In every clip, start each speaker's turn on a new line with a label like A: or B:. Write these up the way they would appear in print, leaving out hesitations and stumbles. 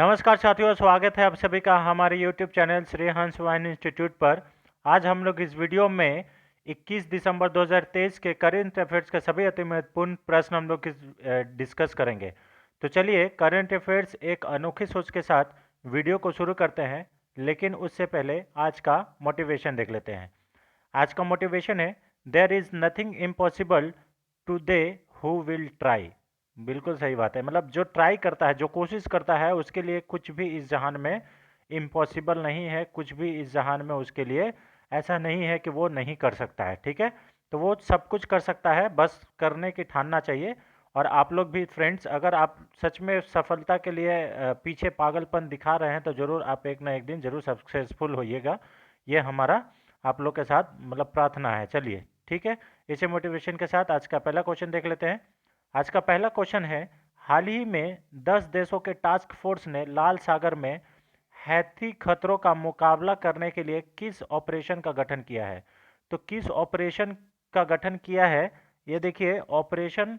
A: नमस्कार साथियों, स्वागत है आप सभी का हमारे YouTube channel Shri Hans wine institute पर। आज हम लोग इस वीडियो में 21 दिसंबर 2023 के करंट अफेयर्स के सभी अति महत्वपूर्ण प्रश्न हम लोग डिस्कस करेंगे। तो चलिए करंट अफेयर्स एक अनोखी सोच के साथ वीडियो को शुरू करते हैं, लेकिन उससे पहले आज का मोटिवेशन देख लेते हैं। आज का मोटिवेशन है, there is nothing impossible to they who will try. बिल्कुल सही बात है। मतलब जो ट्राई करता है, जो कोशिश करता है, उसके लिए कुछ भी इस जहान में इम्पॉसिबल नहीं है। कुछ भी इस जहान में उसके लिए ऐसा नहीं है कि वो नहीं कर सकता है। ठीक है, तो वो सब कुछ कर सकता है, बस करने की ठानना चाहिए। और आप लोग भी फ्रेंड्स, अगर आप सच में सफलता के लिए पीछे पागलपन दिखा रहे हैं तो ज़रूर आप एक ना एक दिन ज़रूर सक्सेसफुल होइएगा। ये हमारा आप लोग के साथ मतलब प्रार्थना है। चलिए ठीक है, इसी मोटिवेशन के साथ आज का पहला क्वेश्चन देख लेते हैं। आज का पहला क्वेश्चन है, हाल ही में 10 देशों के टास्क फोर्स ने लाल सागर में हैथी खतरों का मुकाबला करने के लिए किस ऑपरेशन का गठन किया है? तो किस ऑपरेशन का गठन किया है? ये देखिए, operation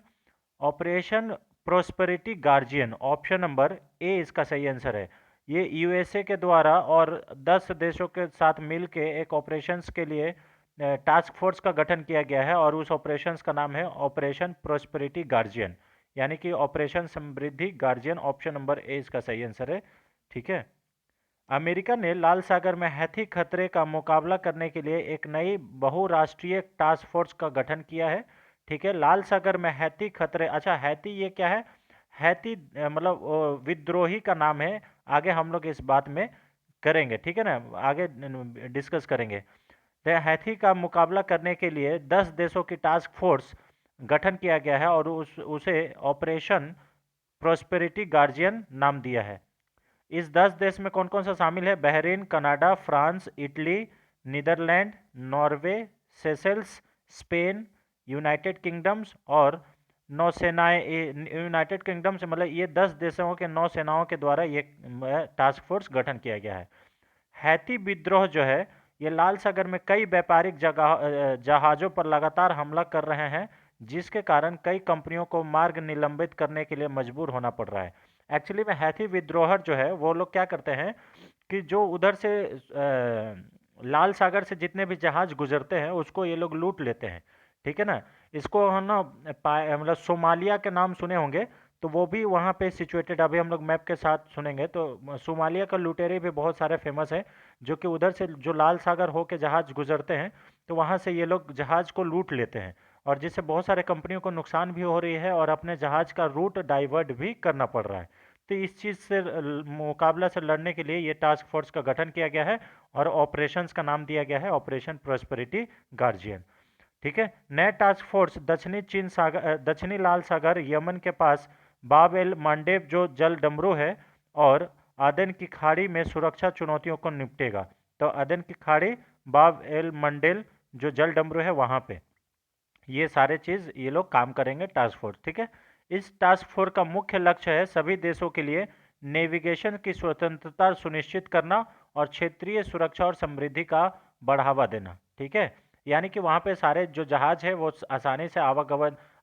A: operation prosperity guardian, option number A इसका सही आंसर है। ये यूएसए के द्वारा और 10 देशों के साथ मिलके एक ऑपरेशंस के लिए टास्क फोर्स का गठन किया गया है और उस ऑपरेशंस का नाम है ऑपरेशन प्रोस्पेरिटी गार्जियन, यानी कि operation Samriddhi guardian. Option number A इसका सही आंसर है। ठीक है, अमेरिका ने लाल सागर में हैथी खतरे का मुकाबला करने के लिए एक नई बहुराष्ट्रीय टास्क फोर्स का गठन किया है। ठीक है, लाल सागर में हैथी खतरे, अच्छा हैथी ये क्या है? हैथी मतलब विद्रोही का नाम है। आगे हम लोग इस बात में करेंगे, ठीक है ना, आगे डिस्कस करेंगे। हैथी का मुकाबला करने के लिए 10 देशों की टास्क फोर्स गठन किया गया है और उसे ऑपरेशन प्रोस्पेरिटी गार्जियन नाम दिया है। इस 10 देश में कौन कौन सा शामिल है? Bahrain, Canada, France, Italy, Netherland, Norway, Seychelles, Spain, United Kingdoms और नौसेनाएं। यूनाइटेड किंगडम से मतलब ये 10 देशों के नौसेनाओं के द्वारा ये टास्क फोर्स गठन किया गया है। हैती विद्रोह जो है, ये लाल सागर में कई व्यापारिक जहाज़ों पर लगातार हमला कर रहे हैं, जिसके कारण कई कंपनियों को मार्ग निलंबित करने के लिए मजबूर होना पड़ रहा है। एक्चुअली में हैती विद्रोहर जो है वो लोग क्या करते हैं कि जो उधर से लाल सागर से जितने भी जहाज गुजरते हैं उसको ये लोग लूट लेते हैं। ठीक है ना, इसको हम ना मतलब सोमालिया के नाम सुने होंगे, तो वो भी वहाँ पे सिचुएटेड, अभी हम लोग मैप के साथ सुनेंगे। तो सोमालिया का लुटेरे भी बहुत सारे फेमस हैं, जो कि उधर से जो लाल सागर होके जहाज गुजरते हैं तो वहाँ से ये लोग जहाज को लूट लेते हैं, और जिससे बहुत सारे कंपनियों को नुकसान भी हो रही है और अपने जहाज का रूट डाइवर्ट भी करना पड़ रहा है। तो इस चीज़ से मुकाबला से लड़ने के लिए ये टास्क फोर्स का गठन किया गया है और ऑपरेशंस का नाम दिया गया है ऑपरेशन प्रोस्पेरिटी गार्जियन। ठीक है, नए टास्क फोर्स दक्षिणी चीन सागर, दक्षिणी लाल सागर, यमन के पास बाब एल मांडेब जो जल डमरू है, और आदन की खाड़ी में सुरक्षा चुनौतियों को निपटेगा। तो आदन की खाड़ी, बाब एल मंडेल जो जल डमरू है वहाँ पे ये सारे चीज़ ये लोग काम करेंगे टास्क फोर्स। ठीक है, इस टास्क फोर्स का मुख्य लक्ष्य है सभी देशों के लिए नेविगेशन की स्वतंत्रता सुनिश्चित करना और क्षेत्रीय सुरक्षा और समृद्धि का बढ़ावा देना। ठीक है, यानी कि वहाँ पे सारे जो जहाज है वो आसानी से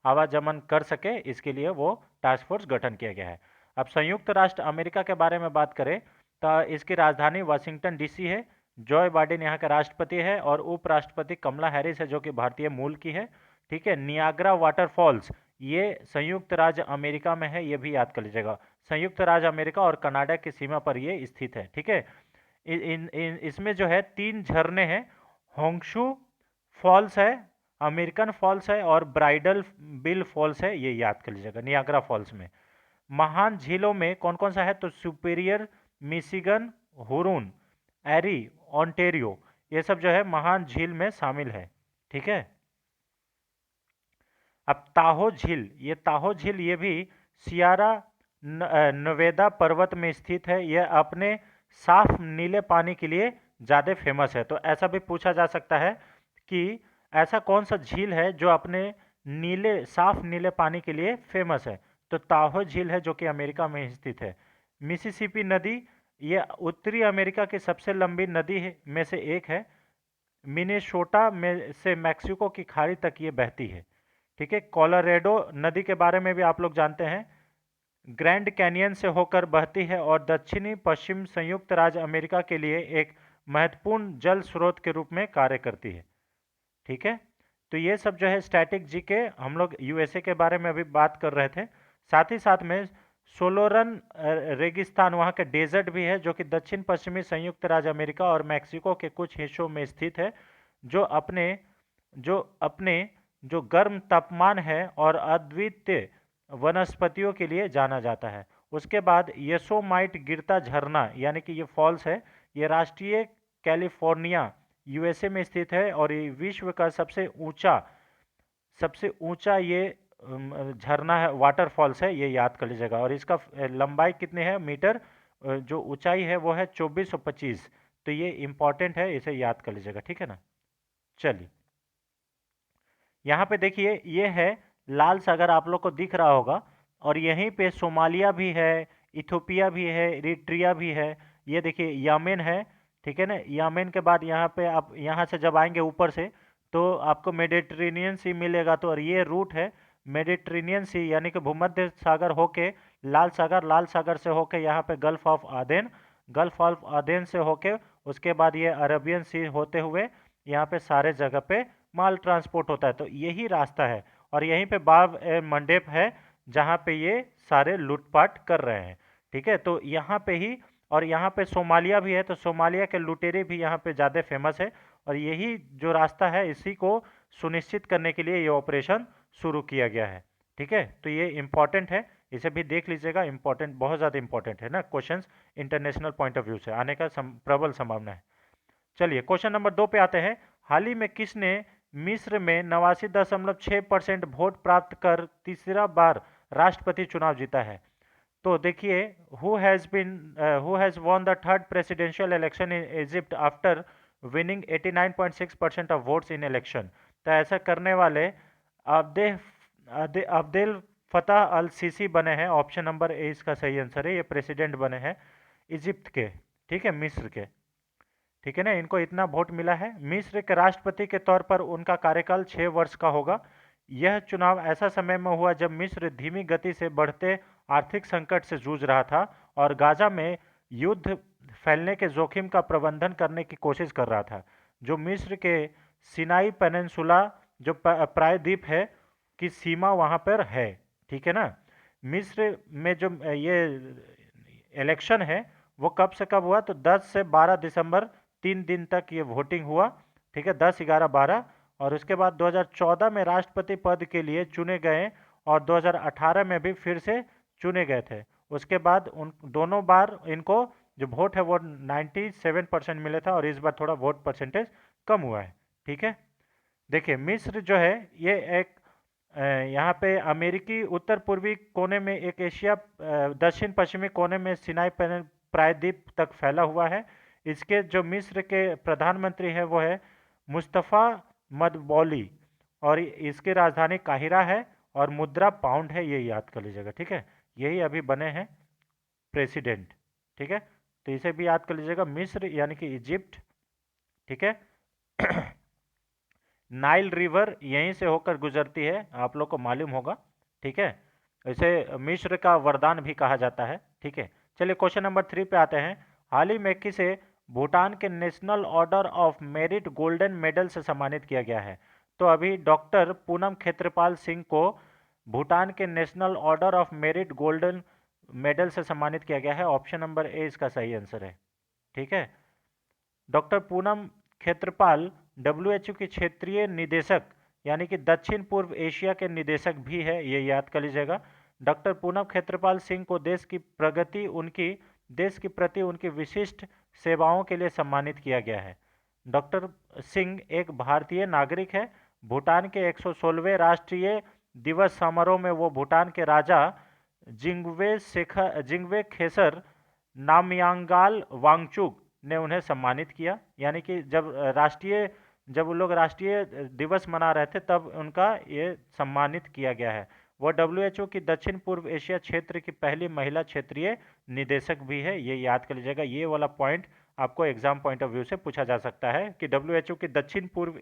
A: आवागमन कर सके, इसके लिए वो टास्क फोर्स गठन किया गया है। अब संयुक्त राष्ट्र अमेरिका के बारे में बात करें तो इसकी राजधानी वाशिंगटन डीसी है। जॉय बाइडेन यहाँ के राष्ट्रपति है और उपराष्ट्रपति कमला हैरिस है जो कि भारतीय मूल की है। ठीक है, नियाग्रा वाटरफॉल्स ये संयुक्त राज्य अमेरिका में है, ये भी याद कर लीजिएगा। संयुक्त राज्य अमेरिका और कनाडा की सीमा पर ये स्थित है। ठीक है, इसमें जो है 3 झरने हैं। होंगशू फॉल्स है, अमेरिकन फॉल्स है और ब्राइडल बिल फॉल्स है, ये याद कर लीजिएगा नियाग्रा फॉल्स में। महान झीलों में कौन कौन सा है? तो सुपीरियर, मिशिगन, हुरून, एरी, ऑन्टेरियो, ये सब जो है महान झील में शामिल है। ठीक है, अब ताहो झील, ये ताहो झील ये भी सियारा नवेदा पर्वत में स्थित है। यह अपने साफ नीले पानी के लिए ज़्यादा फेमस है। तो ऐसा भी पूछा जा सकता है कि ऐसा कौन सा झील है जो अपने साफ नीले पानी के लिए फेमस है? तो ताहो झील है जो कि अमेरिका में स्थित है। मिसिसिपी नदी, ये उत्तरी अमेरिका की सबसे लंबी नदी में से एक है। मिनेसोटा में से मैक्सिको की खाड़ी तक ये बहती है। ठीक है, कोलोराडो नदी के बारे में भी आप लोग जानते हैं। ग्रैंड कैनियन से होकर बहती है और दक्षिणी पश्चिम संयुक्त राज्य अमेरिका के लिए एक महत्वपूर्ण जल स्रोत के रूप में कार्य करती है। ठीक है, तो ये सब जो है स्टैटिक जी के हम लोग यूएसए के बारे में अभी बात कर रहे थे। साथ ही साथ में सोलोरन रेगिस्तान, वहाँ के डेजर्ट भी है, जो कि दक्षिण पश्चिमी संयुक्त राज्य अमेरिका और मैक्सिको के कुछ हिस्सों में स्थित है, जो अपने जो गर्म तापमान है और अद्वितीय वनस्पतियों के लिए जाना जाता है। उसके बाद येसोमाइट गिरता झरना यानी कि ये फॉल्स है, ये राष्ट्रीय कैलिफोर्निया यूएसए में स्थित है और ये विश्व का सबसे ऊंचा ये झरना है, वाटरफॉल्स है, ये याद कर लीजिएगा। और इसका लंबाई कितनी है मीटर, जो ऊंचाई है वो है 2425। तो ये इंपॉर्टेंट है, इसे याद कर लीजिएगा, ठीक है ना। चलिए यहाँ पे देखिए, ये है लाल सागर, आप लोग को दिख रहा होगा, और यहीं पे सोमालिया भी है, इथोपिया भी है, इरिट्रिया भी है। ये देखिए यमेन है, ठीक है ना। यमेन के बाद यहाँ पे आप यहाँ से जब आएंगे ऊपर से तो आपको मेडिटेरेनियन सी मिलेगा। तो और ये रूट है मेडिटेरेनियन सी, यानी कि भूमध्य सागर होके लाल सागर से होके यहाँ पे गल्फ ऑफ आदेन से होके उसके बाद ये अरबियन सी होते हुए यहाँ पे सारे जगह पे माल ट्रांसपोर्ट होता है। तो यही रास्ता है और यहीं पे बाब मंडेप है जहाँ पे ये सारे लूटपाट कर रहे हैं, ठीक है। तो यहाँ पे ही, और यहाँ पे सोमालिया भी है, तो सोमालिया के लुटेरे भी यहाँ पे ज़्यादा फेमस है। और यही जो रास्ता है इसी को सुनिश्चित करने के लिए ये ऑपरेशन शुरू किया गया है, ठीक है। तो ये इम्पॉर्टेंट है, इसे भी देख लीजिएगा, इम्पॉर्टेंट, बहुत ज़्यादा इम्पॉर्टेंट है ना। Questions international point of view से आने का प्रबल संभावना है। चलिए क्वेश्चन नंबर 2 पे आते हैं। हाल ही में किसने मिस्र में 89.6% वोट प्राप्त कर तीसरा बार राष्ट्रपति चुनाव जीता है? तो देखिए, who has won the third presidential election in Egypt after winning 89.6% of votes in election? तो ऐसा करने वाले अब्देल फतह अल सीसी बने हैं। ऑप्शन नंबर ए इसका सही आंसर है, ये प्रेसिडेंट बने हैं इजिप्ट के, ठीक है, मिस्र के, ठीक है ना। इनको इतना वोट मिला है। मिस्र के राष्ट्रपति के तौर पर उनका कार्यकाल 6 वर्ष का होगा। यह चुनाव ऐसा समय में हुआ जब मिस्र धीमी गति से बढ़ते आर्थिक संकट से जूझ रहा था और गाजा में युद्ध फैलने के जोखिम का प्रबंधन करने की कोशिश कर रहा था। जो मिस्र के सिनाई पेनिनसुला जो प्रायद्वीप है की सीमा वहाँ पर है, ठीक है ना। मिस्र में जो ये इलेक्शन है वो कब से कब हुआ? तो 10 से 12 दिसंबर, 3 दिन तक ये वोटिंग हुआ, ठीक है, 10, 11, 12। और उसके बाद 2014 में राष्ट्रपति पद के लिए चुने गए और 2018 में भी फिर से चुने गए थे। उसके बाद उन दोनों बार इनको जो वोट है वो 97% मिले था और इस बार थोड़ा वोट परसेंटेज कम हुआ है, ठीक है। देखिए मिस्र जो है ये एक यहाँ पे अमेरिकी उत्तर पूर्वी कोने में, एक एशिया दक्षिण पश्चिमी कोने में सिनाई प्रायद्वीप तक फैला हुआ है। इसके जो मिस्र के प्रधानमंत्री है वो है मुस्तफ़ा मदबौली और इसकी राजधानी काहिरा है और मुद्रा पाउंड है, ये याद कर लीजिएगा, ठीक है। यही अभी बने हैं प्रेसिडेंट, ठीक है। तो इसे भी याद कर लीजिएगा, मिस्र यानी कि इजिप्ट, ठीक है। नाइल रिवर यहीं से होकर गुजरती है, आप लोग को मालूम होगा, ठीक है। इसे मिस्र का वरदान भी कहा जाता है, ठीक है। चलिए क्वेश्चन नंबर 3 पे आते हैं। हाल ही में किसे भूटान के national order of merit golden medal से सम्मानित किया गया है? तो अभी डॉक्टर पूनम खेत्रपाल सिंह को भूटान के national order of merit golden medal से सम्मानित किया गया है। ऑप्शन नंबर ए इसका सही आंसर है, ठीक है। डॉक्टर पूनम खेत्रपाल डब्ल्यूएचओ की क्षेत्रीय निदेशक यानी कि दक्षिण पूर्व एशिया के निदेशक भी है, ये याद कर लीजिएगा। डॉक्टर पूनम खेत्रपाल सिंह को देश की प्रति उनकी विशिष्ट सेवाओं के लिए सम्मानित किया गया है। डॉक्टर सिंह एक भारतीय नागरिक है। भूटान के 116वें राष्ट्रीय दिवस समारोह में वो भूटान के राजा जिंगवे खेसर नामयांगाल वांगचुक ने उन्हें सम्मानित किया। यानी कि जब वो लोग राष्ट्रीय दिवस मना रहे थे तब उनका ये सम्मानित किया गया है। वो डब्ल्यूएचओ की दक्षिण पूर्व एशिया क्षेत्र की पहली महिला क्षेत्रीय निदेशक भी है, ये याद कर लीजिएगा। ये वाला पॉइंट आपको एग्जाम पॉइंट ऑफ व्यू से पूछा जा सकता है कि डब्ल्यूएचओ की दक्षिण पूर्व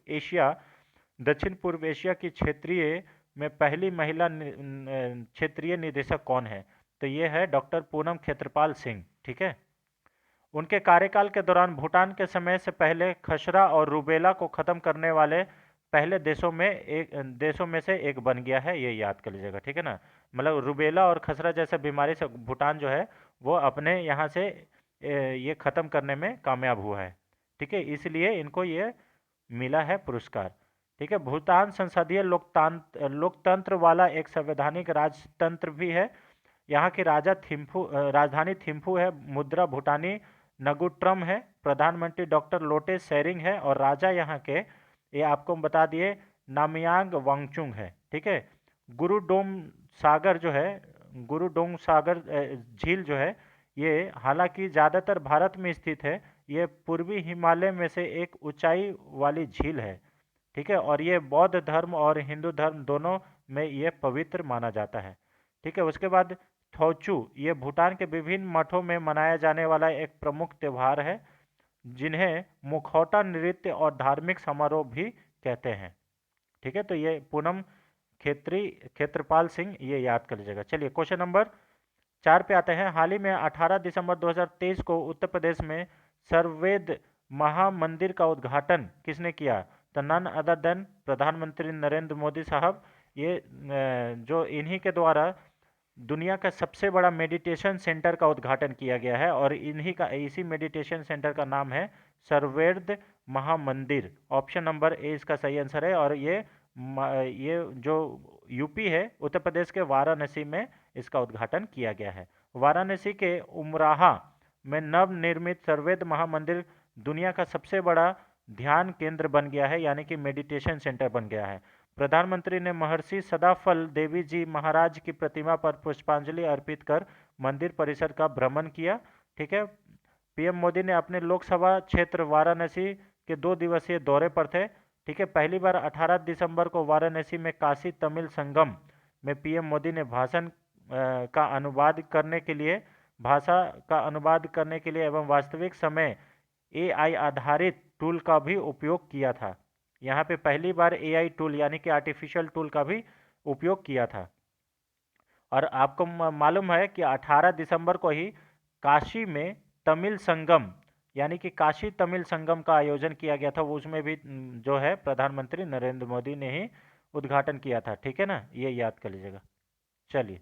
A: एशिया की क्षेत्रीय में पहली महिला क्षेत्रीय निदेशक कौन है? तो ये है डॉक्टर पूनम खेत्रपाल सिंह। ठीक है, उनके कार्यकाल के दौरान भूटान के समय से पहले खसरा और रूबेला को खत्म करने वाले पहले देशों में से एक बन गया है, ये याद कर लीजिएगा। ठीक है ना, मतलब रूबेला और खसरा जैसे बीमारी से भूटान जो है वो अपने यहाँ से ये खत्म करने में कामयाब हुआ है। ठीक है, इसलिए इनको ये मिला है पुरस्कार। ठीक है, भूटान संसदीय लोकतंत्र वाला एक संवैधानिक राजतंत्र भी है। यहाँ की राजधानी थिम्फू है। मुद्रा भूटानी नगुट्रम है। प्रधानमंत्री डॉक्टर लोटे शेरिंग है और राजा यहाँ के, ये आपको हम बता दिए, नामयांग वांगचुंग है। ठीक है, गुरुडोम सागर जो है, गुरुडोम सागर झील जो है, ये हालांकि ज़्यादातर भारत में स्थित है। ये पूर्वी हिमालय में से एक ऊंचाई वाली झील है। ठीक है, और ये बौद्ध धर्म और हिंदू धर्म दोनों में ये पवित्र माना जाता है। ठीक है, उसके बाद थौचू, ये भूटान के विभिन्न मठों में मनाया जाने वाला एक प्रमुख त्यौहार है, जिन्हें मुखौटा नृत्य और धार्मिक समारोह भी कहते हैं। ठीक है, तो ये पूनम खेत्रपाल सिंह, ये याद कर लीजिएगा। चलिए क्वेश्चन नंबर 4 पे आते हैं। हाल ही में 18 दिसंबर 2023 को उत्तर प्रदेश में सर्ववेद महामंदिर का उद्घाटन किसने किया? तो नन अदर देन प्रधानमंत्री नरेंद्र मोदी साहब। ये जो इन्हीं के द्वारा दुनिया का सबसे बड़ा मेडिटेशन सेंटर का उद्घाटन किया गया है और इसी मेडिटेशन सेंटर का नाम है सर्ववेद महामंदिर। ऑप्शन नंबर ए इसका सही आंसर है। और ये जो यूपी है, उत्तर प्रदेश के वाराणसी में इसका उद्घाटन किया गया है। वाराणसी के उमराहा में नवनिर्मित सर्ववेद महामंदिर दुनिया का सबसे बड़ा ध्यान केंद्र बन गया है, यानी कि मेडिटेशन सेंटर बन गया है। प्रधानमंत्री ने महर्षि सदाफल देवी जी महाराज की प्रतिमा पर पुष्पांजलि अर्पित कर मंदिर परिसर का भ्रमण किया। ठीक है, पीएम मोदी ने अपने लोकसभा क्षेत्र वाराणसी के 2 दिवसीय दौरे पर थे। ठीक है, पहली बार 18 दिसंबर को वाराणसी में काशी तमिल संगम में पीएम मोदी ने भाषा का अनुवाद करने के लिए एवं वास्तविक समय एआई आधारित टूल का भी उपयोग किया था। यहाँ पे पहली बार एआई टूल यानी कि आर्टिफिशियल टूल का भी उपयोग किया था। और आपको मालूम है कि 18 दिसंबर को ही काशी में तमिल संगम यानी कि काशी तमिल संगम का आयोजन किया गया था। वो उसमें भी जो है प्रधानमंत्री नरेंद्र मोदी ने ही उद्घाटन किया था। ठीक है ना, ये याद कर लीजिएगा। चलिए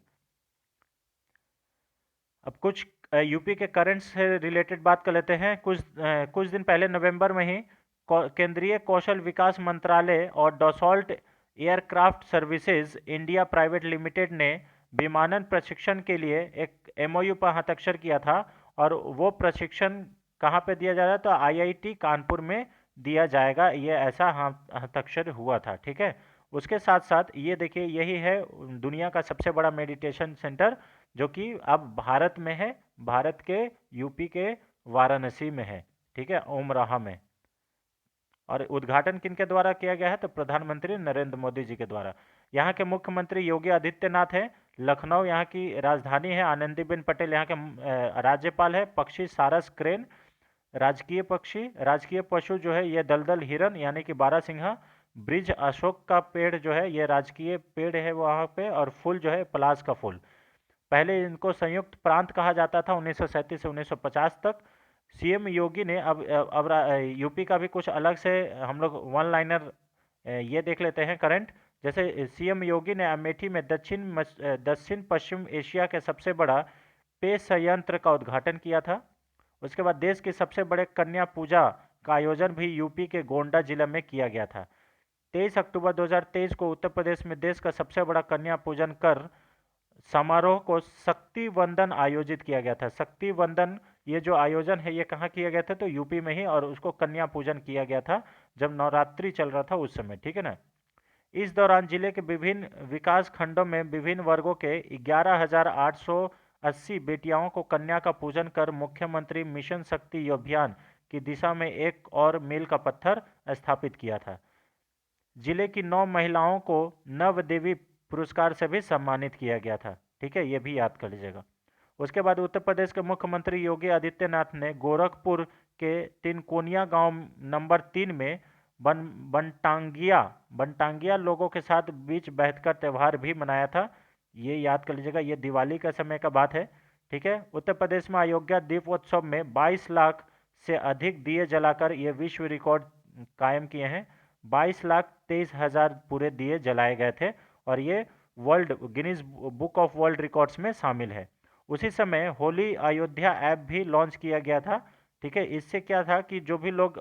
A: अब कुछ यूपी के करंट से रिलेटेड बात कर लेते हैं। कुछ दिन पहले नवंबर में ही केंद्रीय कौशल विकास मंत्रालय और Dassault aircraft services India private limited ने विमानन प्रशिक्षण के लिए एक एमओयू पर हस्ताक्षर किया था। और वो प्रशिक्षण कहाँ पे दिया जा रहा है? तो आईआईटी कानपुर में दिया जाएगा, ये ऐसा हस्ताक्षर हुआ था। ठीक है, उसके साथ साथ ये देखिए, यही है दुनिया का सबसे बड़ा मेडिटेशन सेंटर जो कि अब भारत में है, भारत के यूपी के वाराणसी में है। ठीक है, ओमराहा में। और उद्घाटन किनके द्वारा किया गया है? तो प्रधानमंत्री नरेंद्र मोदी जी के द्वारा। यहाँ के मुख्यमंत्री योगी आदित्यनाथ है। लखनऊ यहाँ की राजधानी है। आनंदीबेन पटेल यहाँ के राज्यपाल है। पक्षी सारस क्रेन राजकीय पशु जो है ये दलदल हिरन यानी कि बारहसिंहा। ब्रिज अशोक का पेड़ जो है ये राजकीय पेड़ है वहाँ पे। और फूल जो है पलाश का फूल। पहले इनको संयुक्त प्रांत कहा जाता था 1937 से 1950 तक। सीएम योगी ने अब यूपी का भी कुछ अलग से हम लोग वन लाइनर ये देख लेते हैं करंट। जैसे सीएम योगी ने अमेठी में दक्षिण पश्चिम एशिया के सबसे बड़ा पेय संयंत्र का उद्घाटन किया था। उसके बाद देश के सबसे बड़े कन्या पूजा का आयोजन भी यूपी के गोंडा जिला में किया गया था। 23 अक्टूबर 2023 को उत्तर प्रदेश में देश का सबसे बड़ा कन्या पूजन कर समारोह को शक्ति वंदन आयोजित किया गया था। शक्ति वंदन ये जो आयोजन है ये कहाँ किया गया था? तो यूपी में ही। और उसको कन्या पूजन किया गया था जब नवरात्रि चल रहा था उस समय। ठीक है ना। इस दौरान जिले के विभिन्न विकास खंडों में विभिन्न वर्गों के 11,880 बेटियाओं को कन्या का पूजन कर मुख्यमंत्री मिशन शक्ति अभियान की दिशा में एक और मील का पत्थर स्थापित किया था। जिले की 9 महिलाओं को नव देवी पुरस्कार से भी सम्मानित किया गया था। ठीक है, ये भी याद कर लीजिएगा। उसके बाद उत्तर प्रदेश के मुख्यमंत्री योगी आदित्यनाथ ने गोरखपुर के तिनकोनिया गांव नंबर 3 में बनटांगिया लोगों के साथ बीच बैठकर त्यौहार भी मनाया था। ये याद कर लीजिएगा, ये दिवाली का समय का बात है। ठीक है, उत्तर प्रदेश में अयोध्या दीपोत्सव में 22 लाख से अधिक दिए जलाकर ये विश्व रिकॉर्ड कायम किए हैं। 22,23,000 पूरे दिए जलाए गए थे और ये world Guinness book of world records में शामिल है। उसी समय होली अयोध्या ऐप भी लॉन्च किया गया था। ठीक है, इससे क्या था कि जो भी लोग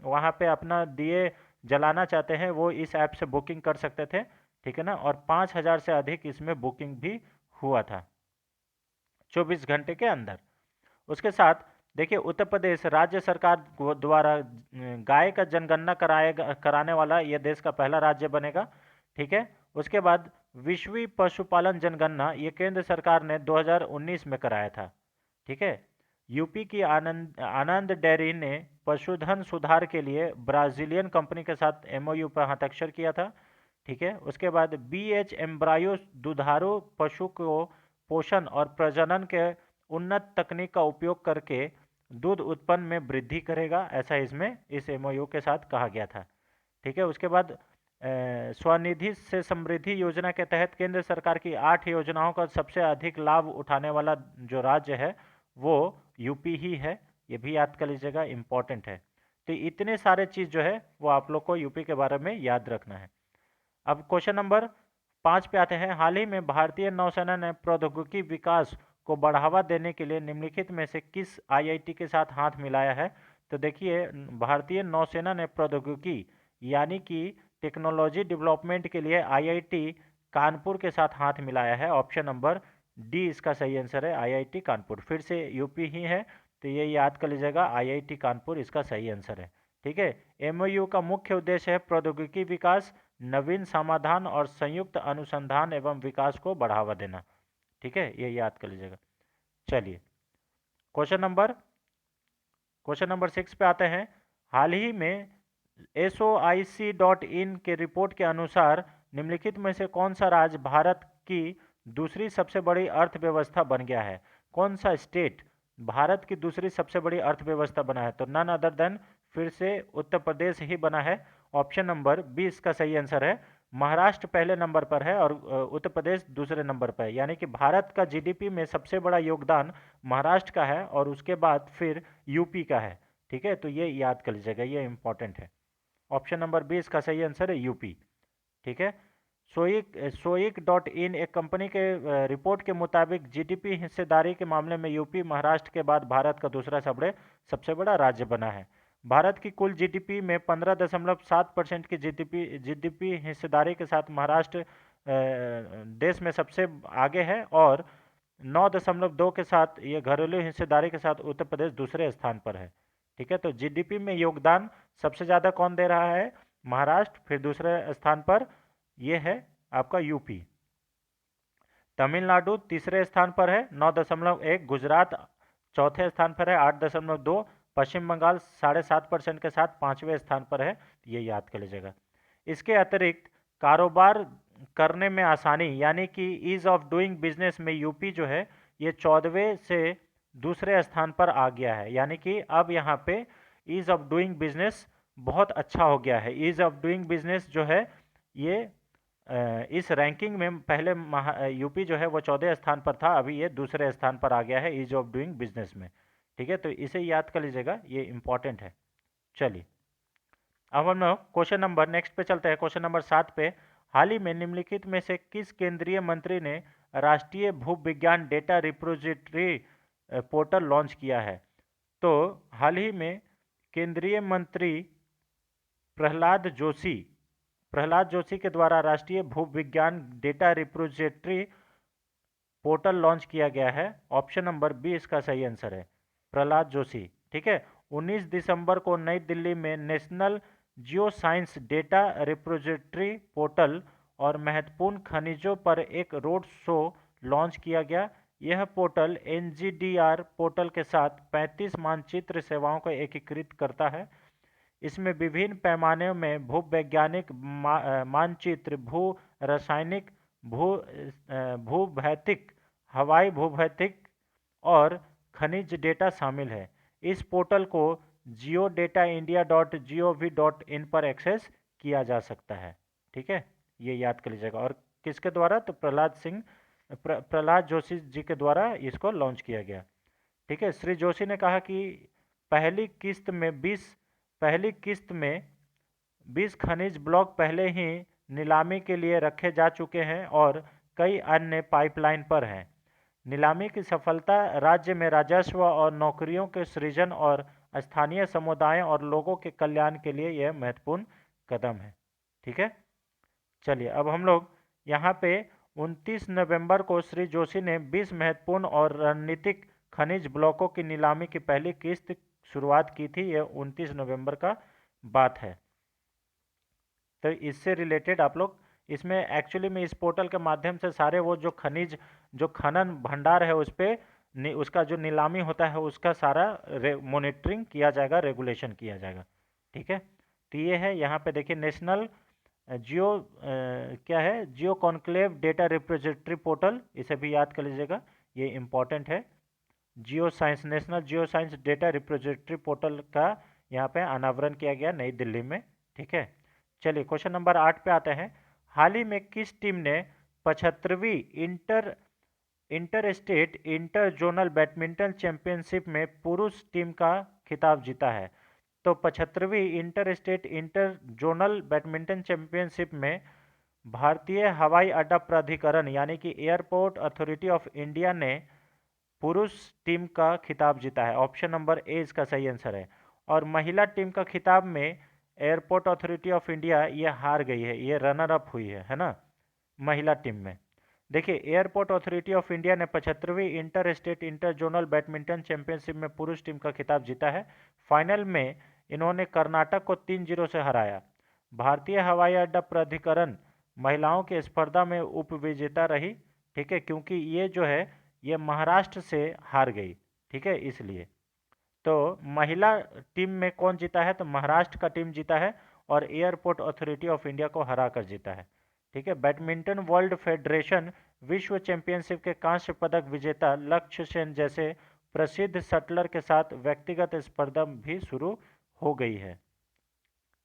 A: वहाँ पे अपना दिए जलाना चाहते हैं वो इस ऐप से बुकिंग कर सकते थे। ठीक है ना, और 5,000 से अधिक इसमें बुकिंग भी हुआ था 24 घंटे के अंदर। उसके साथ देखिए, उत्तर प्रदेश राज्य सरकार द्वारा गाय का जनगणना कराने वाला यह देश का पहला राज्य बनेगा। ठीक है, उसके बाद विश्व पशुपालन जनगणना ये केंद्र सरकार ने 2019 में कराया था। ठीक है, यूपी की आनंद आनंद डेयरी ने पशुधन सुधार के लिए ब्राजीलियन कंपनी के साथ एमओयू पर हस्ताक्षर किया था। ठीक है, उसके बाद बीएच एम्ब्रायो दुधारू पशु को पोषण और प्रजनन के उन्नत तकनीक का उपयोग करके दूध उत्पन्न में वृद्धि करेगा, ऐसा इसमें इस एमओयू के साथ कहा गया था। ठीक है, उसके बाद स्वनिधि से समृद्धि योजना के तहत केंद्र सरकार की 8 योजनाओं का सबसे अधिक लाभ उठाने वाला जो राज्य है वो यूपी ही है। ये भी याद कर लीजिएगा, इम्पोर्टेंट है। तो इतने सारे चीज़ जो है वो आप लोग को यूपी के बारे में याद रखना है। अब क्वेश्चन नंबर 5 पे आते हैं। हाल ही में भारतीय नौसेना ने प्रौद्योगिकी विकास को बढ़ावा देने के लिए निम्नलिखित में से किस आईआईटी के साथ हाथ मिलाया है? तो देखिए, भारतीय नौसेना ने प्रौद्योगिकी यानी कि टेक्नोलॉजी डेवलपमेंट के लिए आईआईटी कानपुर के साथ हाथ मिलाया है। ऑप्शन नंबर डी इसका सही आंसर है, आईआईटी कानपुर। फिर से यूपी ही है तो ये याद कर लीजिएगा, आईआईटी कानपुर इसका सही आंसर है। ठीक है, एमओयू का मुख्य उद्देश्य है प्रौद्योगिकी विकास, नवीन समाधान और संयुक्त अनुसंधान एवं विकास को बढ़ावा देना। ठीक है, ये याद कर लीजिएगा। चलिए, क्वेश्चन नंबर 6 पे आते हैं। हाल ही में SOIC.in के रिपोर्ट के अनुसार निम्नलिखित में से कौन सा राज्य भारत की दूसरी सबसे बड़ी अर्थव्यवस्था बन गया है? कौन सा स्टेट भारत की दूसरी सबसे बड़ी अर्थव्यवस्था बना है? तो नन अदर देन फिर से उत्तर प्रदेश ही बना है। ऑप्शन नंबर 20 का सही आंसर है। महाराष्ट्र पहले नंबर पर है और उत्तर प्रदेश दूसरे नंबर पर है, यानी कि भारत का जीडीपी में सबसे बड़ा योगदान महाराष्ट्र का है और उसके बाद फिर यूपी का है। ठीक है, तो ये याद कर लीजिएगा, ये इंपॉर्टेंट है। ऑप्शन नंबर 20 का सही आंसर है यूपी। ठीक है, सोइक.इन एक कंपनी के रिपोर्ट के मुताबिक जीडीपी हिस्सेदारी के मामले में यूपी महाराष्ट्र के बाद भारत का दूसरा सबसे बड़ा राज्य बना है। भारत की कुल जीडीपी में 15.7% की जीडीपी हिस्सेदारी के साथ महाराष्ट्र देश में सबसे आगे है और 9.2 के साथ ये घरेलू हिस्सेदारी के साथ उत्तर प्रदेश दूसरे स्थान पर है। ठीक है, तो जीडीपी में योगदान सबसे ज़्यादा कौन दे रहा है? महाराष्ट्र। फिर दूसरे स्थान पर ये है आपका यूपी। तमिलनाडु तीसरे स्थान पर है 9.1, गुजरात चौथे स्थान पर है 8.2, पश्चिम बंगाल 7.5% के साथ 5वें स्थान पर है। ये याद कर लीजिएगा। इसके अतिरिक्त कारोबार करने में आसानी यानी कि ईज ऑफ डूइंग बिजनेस में यूपी जो है ये 14वें से दूसरे स्थान पर आ गया है, यानी कि अब यहाँ पे ईज ऑफ डूइंग बिजनेस बहुत अच्छा हो गया है। ईज ऑफ डूइंग बिजनेस जो है ये इस रैंकिंग में पहले यूपी जो है वो 14 स्थान पर था, अभी ये दूसरे स्थान पर आ गया है ईज ऑफ डूइंग बिजनेस में। ठीक है, तो इसे याद कर लीजिएगा, ये इंपॉर्टेंट है। चलिए, अब हम लोग क्वेश्चन नंबर नेक्स्ट पे चलते हैं। क्वेश्चन नंबर 7 पे, हाल ही में निम्नलिखित में से किस केंद्रीय मंत्री ने राष्ट्रीय भूविज्ञान डेटा रिपोजिटरी पोर्टल लॉन्च किया है? तो हाल ही में केंद्रीय मंत्री प्रहलाद जोशी के द्वारा राष्ट्रीय भूविज्ञान डेटा रिपोजिटरी पोर्टल लॉन्च किया गया है। ऑप्शन नंबर बी इसका सही आंसर है, प्रहलाद जोशी। ठीक है, 19 दिसंबर को नई दिल्ली में national geo science data repository portal और महत्वपूर्ण खनिजों पर एक रोड शो लॉन्च किया गया। यह पोर्टल एनजीडीआर पोर्टल के साथ 35 मानचित्र सेवाओं को एकीकृत करता है। इसमें विभिन्न पैमानों में भूवैज्ञानिक मानचित्र, भू रासायनिक, भूभौतिक, हवाई भूभौतिक और खनिज डेटा शामिल है। इस पोर्टल को geodataindia.gov.in पर एक्सेस किया जा सकता है। ठीक है, ये याद कर लीजिएगा। और किसके द्वारा? तो प्रहलाद सिंह प्रहलाद जोशी जी के द्वारा इसको लॉन्च किया गया। ठीक है, श्री जोशी ने कहा कि पहली किस्त में 20 खनिज ब्लॉक पहले ही नीलामी के लिए रखे जा चुके हैं और कई अन्य पाइपलाइन पर हैं। नीलामी की सफलता राज्य में राजस्व और नौकरियों के सृजन और स्थानीय समुदायों और लोगों के कल्याण के लिए यह महत्वपूर्ण कदम है। ठीक है, चलिए अब हम लोग यहाँ पे 29 नवंबर को श्री जोशी ने 20 महत्वपूर्ण और रणनीतिक खनिज ब्लॉकों की नीलामी की पहली किस्त शुरुआत की थी। यह 29 नवंबर का बात है। तो इससे रिलेटेड आप लोग इसमें एक्चुअली में इस पोर्टल के माध्यम से सारे वो जो खनन भंडार है उस पर उसका जो नीलामी होता है उसका सारा मॉनिटरिंग किया जाएगा, रेगुलेशन किया जाएगा। ठीक है, तो ये है यहाँ पे देखिए नेशनल क्या है, जियो कॉन्क्लेव डेटा रिपोजिटरी पोर्टल, इसे भी याद कर लीजिएगा, ये इम्पॉर्टेंट है। Geo science, national geo science data repository portal का यहाँ पे अनावरण किया गया नई दिल्ली में। ठीक है, चलिए क्वेश्चन नंबर 8 पे आते हैं। हाल ही में किस टीम ने 75वीं inter state inter zonal badminton championship में पुरुष टीम का खिताब जीता है? तो 75वीं inter state inter zonal badminton championship में भारतीय हवाई अड्डा प्राधिकरण यानी कि एयरपोर्ट अथॉरिटी ऑफ इंडिया ने पुरुष टीम का खिताब जीता है। ऑप्शन नंबर ए इसका सही आंसर है। और महिला टीम का खिताब में एयरपोर्ट अथॉरिटी ऑफ इंडिया ये हार गई है, ये रनर अप हुई है ना महिला टीम में। देखिए एयरपोर्ट अथॉरिटी ऑफ इंडिया ने 75वीं inter state inter zonal badminton championship में पुरुष टीम का खिताब जीता है। फाइनल में इन्होंने कर्नाटक को 3-0 से हराया। भारतीय हवाई अड्डा प्राधिकरण महिलाओं की स्पर्धा में उपविजेता रही। ठीक है, क्योंकि ये जो है ये महाराष्ट्र से हार गई। ठीक है, इसलिए तो महिला टीम में कौन जीता है? तो महाराष्ट्र का टीम जीता है और एयरपोर्ट अथॉरिटी ऑफ इंडिया को हरा कर जीता है। ठीक है, बैडमिंटन वर्ल्ड फेडरेशन विश्व चैंपियनशिप के कांस्य पदक विजेता लक्ष्य सेन जैसे प्रसिद्ध शटलर के साथ व्यक्तिगत स्पर्धा भी शुरू हो गई है।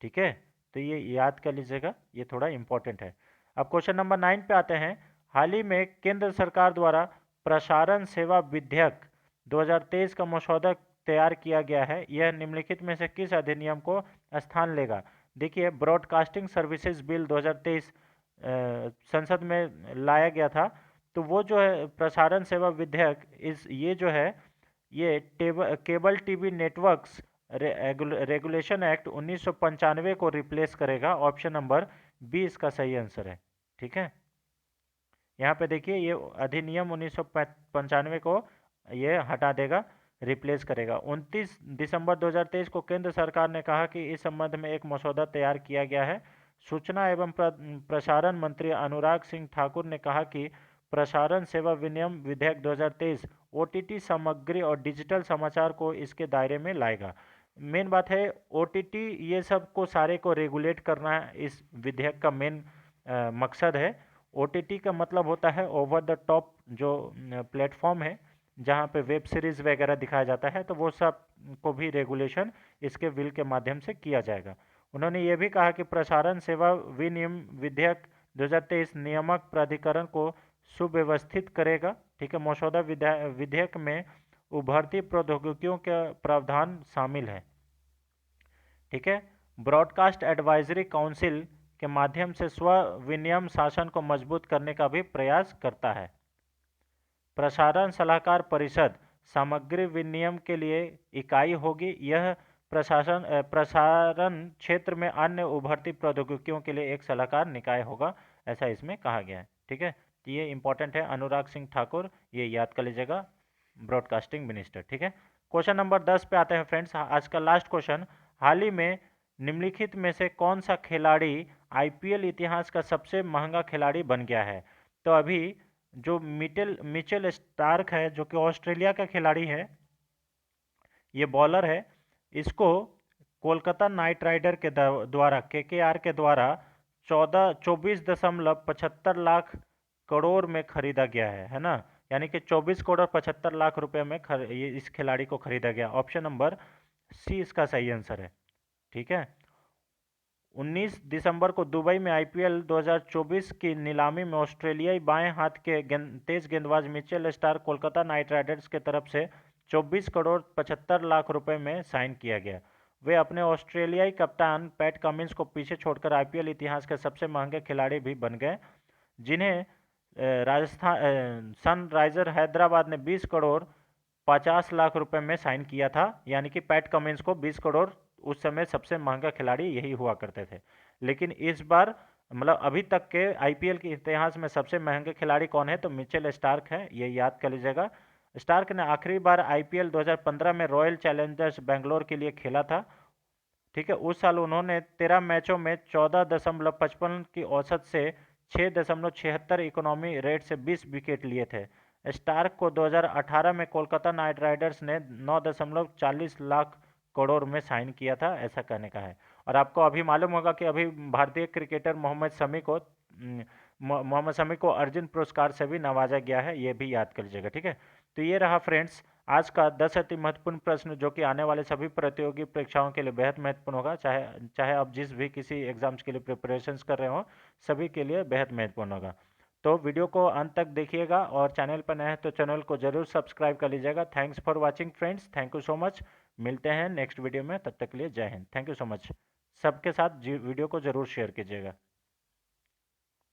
A: ठीक है, तो ये याद कर लीजिएगा, ये थोड़ा इंपॉर्टेंट है। अब क्वेश्चन नंबर 9 पे आते हैं। हाल ही में केंद्र सरकार द्वारा प्रसारण सेवा विधेयक 2023 का मसौदा तैयार किया गया है। यह निम्नलिखित में से किस अधिनियम को स्थान लेगा? देखिए ब्रॉडकास्टिंग सर्विसेज बिल 2023 संसद में लाया गया था। तो वो जो है प्रसारण सेवा विधेयक ये जो है ये cable TV networks regulation act 1995 को रिप्लेस करेगा। ऑप्शन नंबर बी इसका सही आंसर है। ठीक है, यहाँ पे देखिए ये अधिनियम 1995 को ये हटा देगा, रिप्लेस करेगा। 29 दिसंबर 2023 को केंद्र सरकार ने कहा कि इस संबंध में एक मसौदा तैयार किया गया है। सूचना एवं प्रसारण मंत्री अनुराग सिंह ठाकुर ने कहा कि प्रसारण सेवा विनियम विधेयक 2023 ओटीटी सामग्री और डिजिटल समाचार को इसके दायरे में लाएगा। मेन बात है ओटीटी ये सब को सारे को रेगुलेट करना इस विधेयक का मेन मकसद है। ओटीटी का मतलब होता है ओवर द टॉप जो प्लेटफॉर्म है जहाँ पे वेब सीरीज़ वगैरह दिखाया जाता है, तो वो सब को भी रेगुलेशन इसके बिल के माध्यम से किया जाएगा। उन्होंने ये भी कहा कि प्रसारण सेवा विनियम विधेयक 2023 नियामक प्राधिकरण को सुव्यवस्थित करेगा। ठीक है, मसौदा विधेयक में उभरती प्रौद्योगिकियों के प्रावधान शामिल है। ठीक है, ब्रॉडकास्ट एडवाइजरी काउंसिल के माध्यम से स्व विनियम शासन को मजबूत करने का भी प्रयास करता है। प्रसारण सलाहकार परिषद सामग्री विनियम के लिए इकाई होगी। यह प्रसारण क्षेत्र में अन्य उभरती प्रौद्योगिकियों के लिए एक सलाहकार निकाय होगा, ऐसा इसमें कहा गया है। ठीक है, तो ये इंपॉर्टेंट है, अनुराग सिंह ठाकुर, ये याद कर लीजिएगा, ब्रॉडकास्टिंग मिनिस्टर। ठीक है, क्वेश्चन नंबर 10 पे आते हैं फ्रेंड्स, आज का लास्ट क्वेश्चन। हाल ही में निम्नलिखित में से कौन सा खिलाड़ी आईपीएल इतिहास का सबसे महंगा खिलाड़ी बन गया है? तो अभी जो मिचेल स्टार्क है जो कि ऑस्ट्रेलिया का खिलाड़ी है, ये बॉलर है, इसको कोलकाता नाइट राइडर के द्वारा केकेआर के द्वारा 24.75 लाख करोड़ में खरीदा गया है ना, यानी कि 24 करोड़ 75 लाख रुपए में ये इस खिलाड़ी को खरीदा गया। ऑप्शन नंबर सी इसका सही आंसर है। ठीक है, 19 दिसंबर को दुबई में आईपीएल 2024 की नीलामी में ऑस्ट्रेलियाई बाएं हाथ के तेज गेंदबाज Mitchell Starc Kolkata night Riders के तरफ से 24 करोड़ 75 लाख रुपए में साइन किया गया। वे अपने ऑस्ट्रेलियाई कप्तान पैट कमिंस को पीछे छोड़कर आईपीएल इतिहास के सबसे महंगे खिलाड़ी भी बन गए, जिन्हें राजस्थान सनराइजर हैदराबाद ने 20 करोड़ 50 लाख रुपए में साइन किया था। यानी कि पैट कमिंस को 20 करोड़, उस समय सबसे महंगा खिलाड़ी यही हुआ करते थे। लेकिन इस बार मतलब अभी तक के आईपीएल के इतिहास में सबसे महंगे खिलाड़ी कौन है, तो मिचेल स्टार्क है, ये याद कर लीजिएगा। स्टार्क ने आखिरी बार आईपीएल 2015 में रॉयल चैलेंजर्स बेंगलोर के लिए खेला था। ठीक है, उस साल उन्होंने 13 मैचों में 14.55 की औसत से 6.76 इकोनॉमी रेट से 20 विकेट लिए थे। स्टार्क को 2018 में कोलकाता नाइट राइडर्स ने 9.40 लाख करोड़ में साइन किया था, ऐसा कहने का है। और आपको अभी मालूम होगा कि अभी भारतीय क्रिकेटर मोहम्मद शमी को अर्जुन पुरस्कार से भी नवाजा गया है, ये भी याद कर लीजिएगा। ठीक है, तो ये रहा फ्रेंड्स आज का 10 अति महत्वपूर्ण प्रश्न, जो कि आने वाले सभी प्रतियोगी परीक्षाओं के लिए बेहद महत्वपूर्ण होगा। चाहे आप जिस भी किसी एग्जाम्स के लिए प्रिपरेशंस कर रहे हो, सभी के लिए बेहद महत्वपूर्ण होगा। तो वीडियो को अंत तक देखिएगा और चैनल पर नए हैं तो चैनल को जरूर सब्सक्राइब कर लीजिएगा। Thanks for watching friends, thank you so much. मिलते हैं नेक्स्ट वीडियो में, तब तक के लिए जय Hind. Thank you so much. सबके साथ वीडियो को जरूर शेयर कीजिएगा।